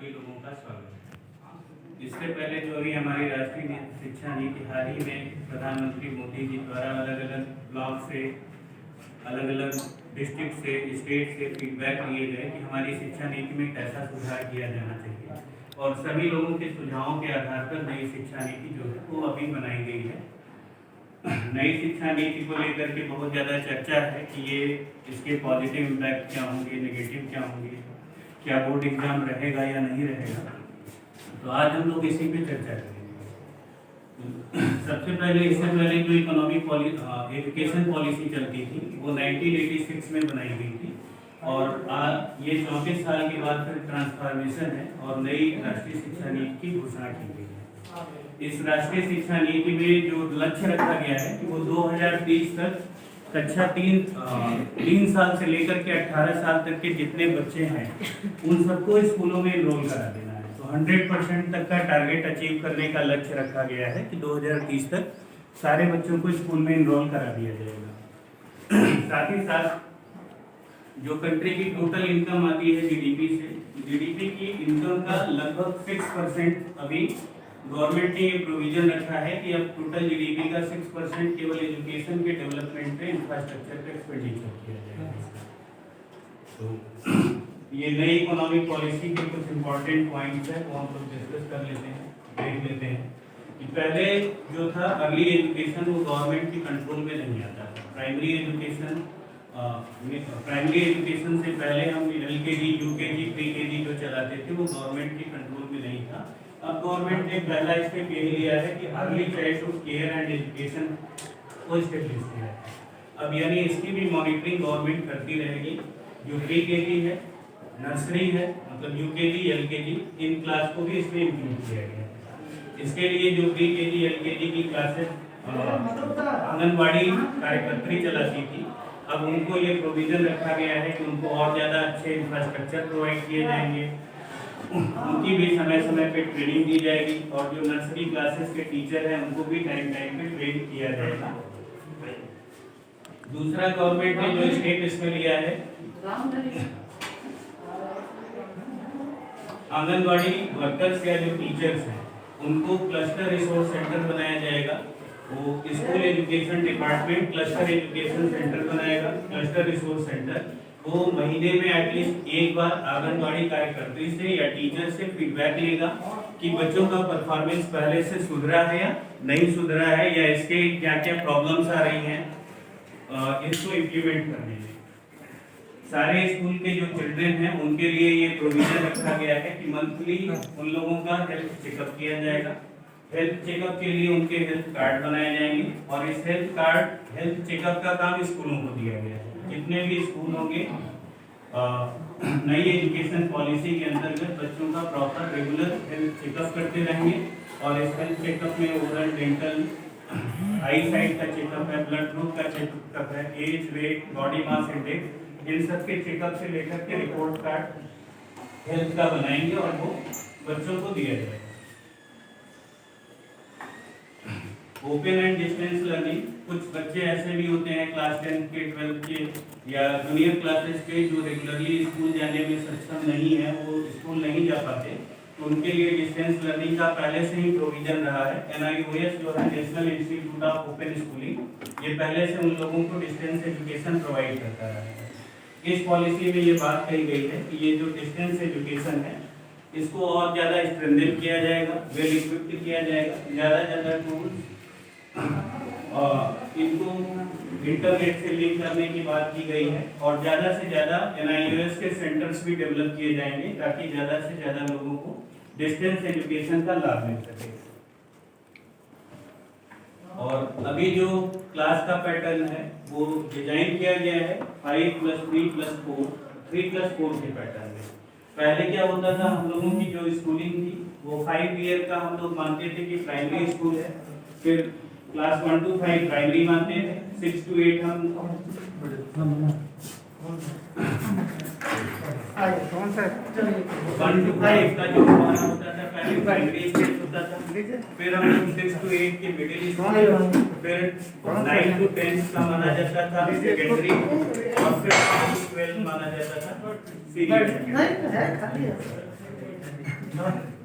सभी लोगों का स्वागत है। इससे पहले जो अभी हमारी राष्ट्रीय शिक्षा नीति हाल ही में प्रधानमंत्री मोदी जी द्वारा अलग अलग ब्लॉक से, अलग अलग डिस्ट्रिक्ट से, स्टेट से फीडबैक लिए गए कि हमारी शिक्षा नीति में कैसा सुधार किया जाना चाहिए, और सभी लोगों के सुझावों के आधार पर नई शिक्षा नीति जो है वो अभी बनाई गई है। नई शिक्षा नीति को लेकर के बहुत ज़्यादा चर्चा है कि ये इसके पॉजिटिव इम्पैक्ट क्या होंगे, नेगेटिव क्या होंगे, क्या बोर्ड एग्जाम रहेगा या नहीं रहेगा। तो आज हम लोग इसी पे चर्चा करेंगे। सबसे पहले, इससे पहले जो इकोनॉमिक एजुकेशन पॉलिसी चलती थी वो 1986 में बनाई गई थी, और ये 34 साल के बाद फिर ट्रांसफॉर्मेशन है और नई राष्ट्रीय शिक्षा नीति की घोषणा की गई है। इस राष्ट्रीय शिक्षा नीति में जो लक्ष्य रखा गया है कि वो 2030 तक कक्षा 3 साल से लेकर के 18 साल तक के जितने बच्चे हैं उन सबको स्कूलों में एनरोल करा देना है। तो 100% तक का टारगेट अचीव करने का लक्ष्य रखा गया है कि 2030 तक सारे बच्चों को स्कूल में एनरोल करा दिया जाएगा। साथ ही साथ जो कंट्री की टोटल इनकम आती है जीडीपी से, जीडीपी की इनकम का लगभग 6% अभी गवर्नमेंट ने ये प्रोविजन रखा है कि अब टोटल जीडीपी का 6% केवल एजुकेशन के डेवलपमेंट पे, इंफ्रास्ट्रक्चर पे एक्सपेंडिचर किया जाएगा। तो ये नई इकोनॉमिक पॉलिसी के कुछ इंपॉर्टेंट पॉइंट्स हैं वो हम लोग डिस्कस कर लेते हैं, देख लेते हैं कि पहले जो था अर्ली एजुकेशन वो गवर्नमेंट के कंट्रोल में नहीं आता था। प्राइमरी एजुकेशन से पहले हम एलकेजी, यूकेजी, प्रीकेजी जो चलाते थे वो गवर्नमेंट के कंट्रोल में नहीं था। अब गवर्नमेंट ने पहला स्टेप यही लिया है कि early childhood care and education को एस्टेब्लिश किया है। अब यानी इसकी भी मॉनिटरिंग गवर्नमेंट करती रहेगी। जो प्रीकेजी है, नर्सरी है, मतलब यूकेजी, एलकेजी, इन क्लास को भी इसमें इंक्लूड किया गया है। इसके लिए जो प्रीकेजी, एलकेजी की क्लासेस आंगनबाड़ी कार्यकर्त्री चलाती थी, अब उनको ये प्रोविजन रखा गया है कि उनको और ज़्यादा अच्छे इंफ्रास्ट्रक्चर प्रोवाइड किए जाएंगे, उनकी भी समय समय पे ट्रेनिंग दी जाएगी, और जो नर्सरी क्लासेस के टीचर हैं उनको भी टाइम टाइम पे ट्रेन किया जाएगा। दूसरा, गवर्नमेंट ने जो स्टेप इसमें लिया है, आंगनबाड़ी वर्कर्स या जो टीचर्स हैं उनको क्लस्टर रिसोर्स सेंटर बनाया जाएगा। वो school education department cluster education centre बनाएगा, क्लस्टर रिसोर्स सेंटर। वो महीने में एटलीस्ट एक बार आंगनबाड़ी कार्यकर्त्री से या टीचर से फीडबैक लेगा कि बच्चों का परफॉर्मेंस पहले से सुधरा है या नहीं सुधरा है, या इसके क्या क्या प्रॉब्लम्स आ रही हैं, इसको इम्प्लीमेंट करने में। सारे स्कूल के जो चिल्ड्रेन हैं उनके लिए ये प्रोविजन रखा गया है कि मंथली उन लोगों का हेल्थ चेकअप किया जाएगा। हेल्थ चेकअप के लिए उनके हेल्थ कार्ड बनाए जाएंगे, और इस हेल्थ चेकअप का काम स्कूलों को दिया गया है। जितने भी स्कूल होंगे नई एजुकेशन पॉलिसी के अंतर्गत बच्चों का प्रॉपर रेगुलर हेल्थ चेकअप करते रहेंगे, और इस हेल्थ चेकअप में ओरल, डेंटल, आई साइट का चेकअप है, ब्लड ग्रुप का चेकअप है, age, weight, body mass index, इन सब के चेकअप से लेकर के रिपोर्ट कार्ड हेल्थ का बनाएंगे और वो बच्चों को दिया जाएगा। ओपन एंड डिस्टेंस लर्निंग, कुछ बच्चे ऐसे भी होते हैं क्लास 10 के, 12 के या जूनियर क्लासेस के जो रेगुलरली स्कूल जाने में सक्षम नहीं है, वो स्कूल नहीं जा पाते, तो उनके लिए डिस्टेंस लर्निंग का पहले से ही प्रोविजन रहा है। NIOS जो है, national institute of open schooling, ये पहले से उन लोगों को डिस्टेंस एजुकेशन प्रोवाइड करता रहा है। इस पॉलिसी में ये बात कही गई है कि ये जो डिस्टेंस एजुकेशन है इसको और ज़्यादा स्ट्रेंथन किया जाएगा, वेल इक्विप्ड किया जाएगा, ज़्यादा टूल्स इनको इंटरनेट से लिंक करने की बात की गई है, और ज़्यादा से ज़्यादा NIOS के सेंटर्स भी डेवलप किए जाएंगे ताकि ज़्यादा से ज़्यादा लोगों को डिस्टेंस एजुकेशन का लाभ मिल सके। और अभी जो क्लास का पैटर्न है वो डिजाइन किया गया है 5+3+4, 3+4 के पैटर्न में। पहले क्या होता था, हम लोगों की जो स्कूलिंग थी वो 5 ईयर का हम लोग मानते थे कि प्राइमरी स्कूल है, फिर क्लास 1 to 5 प्राइमरी मानते थे, 6 to 8 हम 1 to 5 का जो हमारा होता था पहले प्राइमरी स्टेज होता था, फिर हम 6 to 8 के मिडिल स्कूल, फिर 9 to 10 का माना जाता था सेकेंडरी, और फिर 12 माना जाता था सीनियर सेकेंडरी। None.